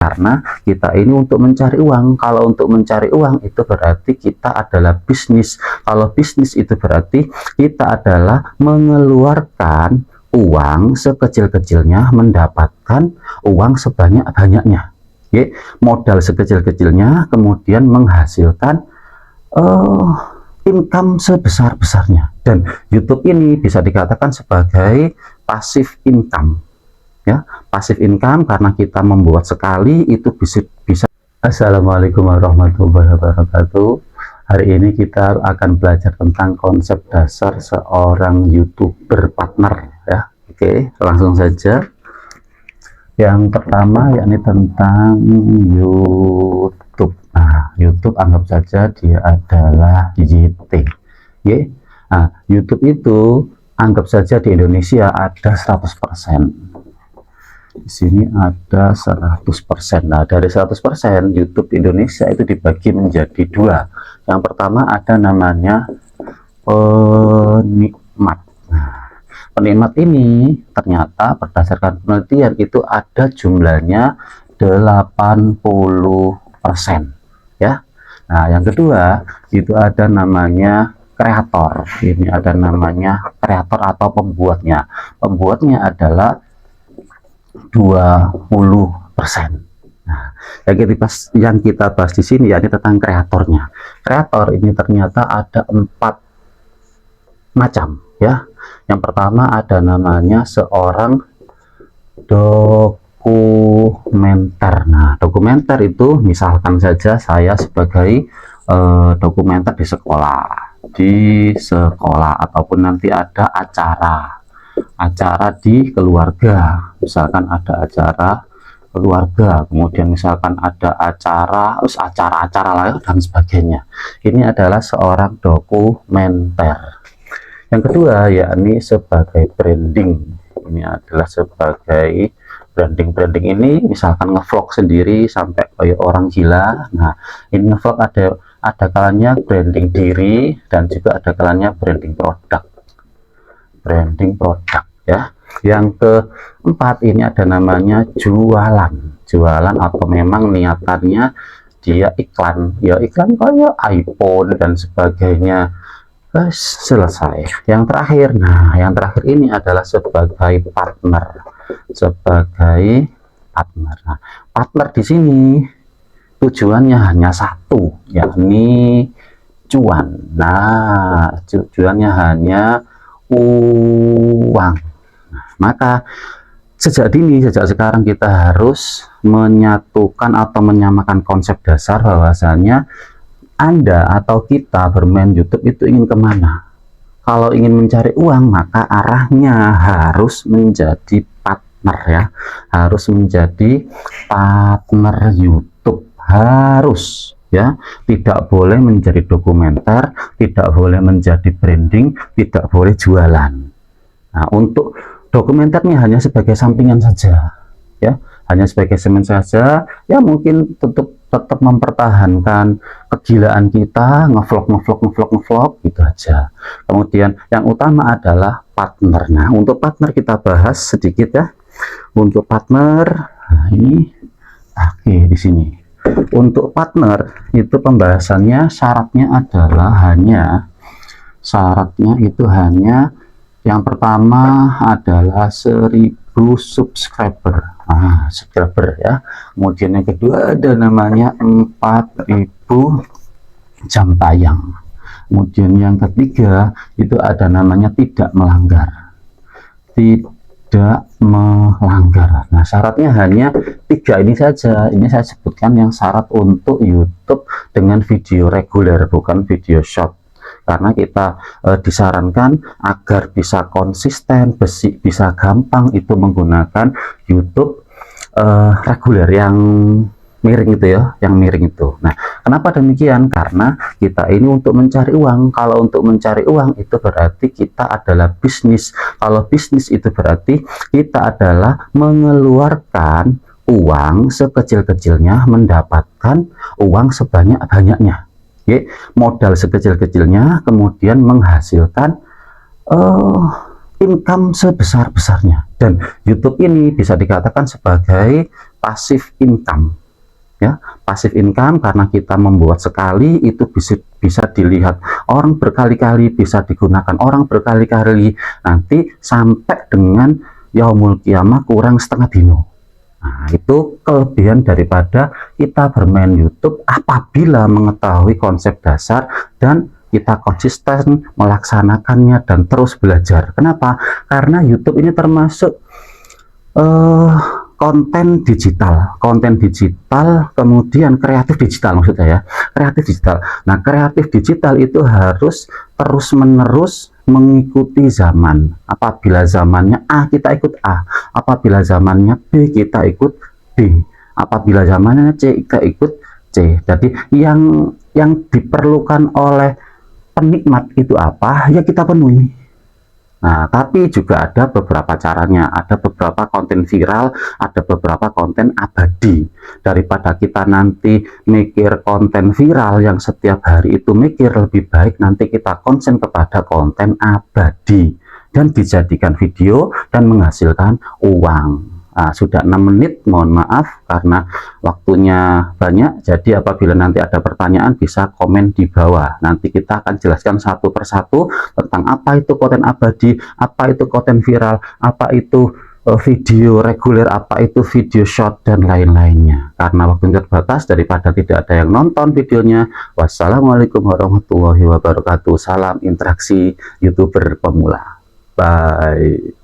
karena kita ini untuk mencari uang. Kalau untuk mencari uang itu berarti kita adalah bisnis. Kalau bisnis itu berarti kita adalah mengeluarkan uang sekecil-kecilnya, mendapatkan uang sebanyak-banyaknya. Modal sekecil-kecilnya kemudian menghasilkan income sebesar-besarnya. Dan YouTube ini bisa dikatakan sebagai passive income. Ya, pasif income karena kita membuat sekali itu bisa. Assalamualaikum warahmatullahi wabarakatuh. Hari ini kita akan belajar tentang konsep dasar seorang YouTuber partner ya. Oke, langsung saja. Yang pertama yakni tentang YouTube. Nah, YouTube anggap saja dia adalah YT. Nah, YouTube itu anggap saja di Indonesia ada 100%. Di sini ada 100%. Nah, dari 100% YouTube Indonesia itu dibagi menjadi dua. Yang pertama ada namanya penikmat. Nah, penikmat ini ternyata berdasarkan penelitian itu ada jumlahnya 80% ya. Nah, yang kedua itu ada namanya kreator. Ini ada namanya kreator atau pembuatnya. Pembuatnya adalah 20%. Nah, yang kita bahas di sini yakni tentang kreatornya. Kreator ini ternyata ada 4 macam ya. Yang pertama ada namanya seorang dokumenter. Nah, dokumenter itu misalkan saja saya sebagai dokumenter di sekolah ataupun nanti ada acara di keluarga, misalkan ada acara keluarga, kemudian misalkan ada acara-acara lain dan sebagainya. Ini adalah seorang dokumenter. Yang kedua yakni sebagai branding. Ini adalah sebagai branding ini misalkan ngevlog sendiri sampai kayak orang gila. Nah, ini ngevlog ada kalanya branding diri dan juga ada kalanya branding produk ya. Yang keempat ini ada namanya jualan atau memang niatannya dia iklan ya, iklan kayak iPhone dan sebagainya. Selesai. Yang terakhir ini adalah sebagai partner. Nah, partner di sini tujuannya hanya satu, yakni cuan. Nah, tujuannya hanya uang. Nah, maka sejak sekarang kita harus menyatukan atau menyamakan konsep dasar bahwasanya Anda atau kita bermain YouTube itu ingin kemana. Kalau ingin mencari uang maka arahnya harus menjadi partner ya, harus menjadi partner YouTube, harus ya, tidak boleh menjadi dokumenter, tidak boleh menjadi branding, tidak boleh jualan. Nah, untuk dokumenternya hanya sebagai sampingan saja ya, hanya sebagai semen saja ya, mungkin tetap mempertahankan kegilaan kita, ngevlog gitu aja. Kemudian yang utama adalah partner. Nah, untuk partner kita bahas sedikit ya. Untuk partner, nah ini oke di sini. Untuk partner itu pembahasannya syaratnya itu hanya yang pertama adalah 1000 subscriber. Subscriber ya. Kemudian yang kedua ada namanya 4000 jam tayang. Kemudian yang ketiga itu ada namanya tidak melanggar. Nah, syaratnya hanya 3 ini saja. Ini saya sebutkan yang syarat untuk YouTube dengan video reguler, bukan video short. Karena kita disarankan agar bisa konsisten, bisa gampang itu menggunakan YouTube reguler yang miring itu ya, Nah, kenapa demikian? Karena kita ini untuk mencari uang. Kalau untuk mencari uang itu berarti kita adalah bisnis. Kalau bisnis itu berarti kita adalah mengeluarkan uang sekecil-kecilnya, mendapatkan uang sebanyak-banyaknya. Modal sekecil-kecilnya kemudian menghasilkan income sebesar-besarnya. Dan YouTube ini bisa dikatakan sebagai passive income. Ya, passive income karena kita membuat sekali itu bisa dilihat orang berkali-kali, bisa digunakan orang berkali-kali, nanti sampai dengan yaumul kiamah kurang setengah dino. Nah, itu kelebihan daripada kita bermain YouTube apabila mengetahui konsep dasar dan kita konsisten melaksanakannya dan terus belajar. Kenapa? Karena YouTube ini termasuk konten digital, kemudian kreatif digital maksudnya ya, kreatif digital. Nah, kreatif digital itu harus terus-menerus mengikuti zaman. Apabila zamannya A, kita ikut A. Apabila zamannya B, kita ikut B. Apabila zamannya C, kita ikut C. Jadi yang diperlukan oleh penikmat itu apa, ya kita penuhi. Nah, tapi juga ada beberapa caranya, ada beberapa konten viral, ada beberapa konten abadi. Daripada kita nanti mikir konten viral yang setiap hari itu mikir, lebih baik nanti kita konsen kepada konten abadi dan dijadikan video dan menghasilkan uang. Nah, sudah 6 menit, mohon maaf karena waktunya banyak, jadi apabila nanti ada pertanyaan bisa komen di bawah, nanti kita akan jelaskan satu persatu tentang apa itu konten abadi, apa itu konten viral, apa itu video reguler, apa itu video short dan lain-lainnya. Karena waktu terbatas, daripada tidak ada yang nonton videonya, wassalamualaikum warahmatullahi wabarakatuh. Salam interaksi YouTuber pemula. Bye.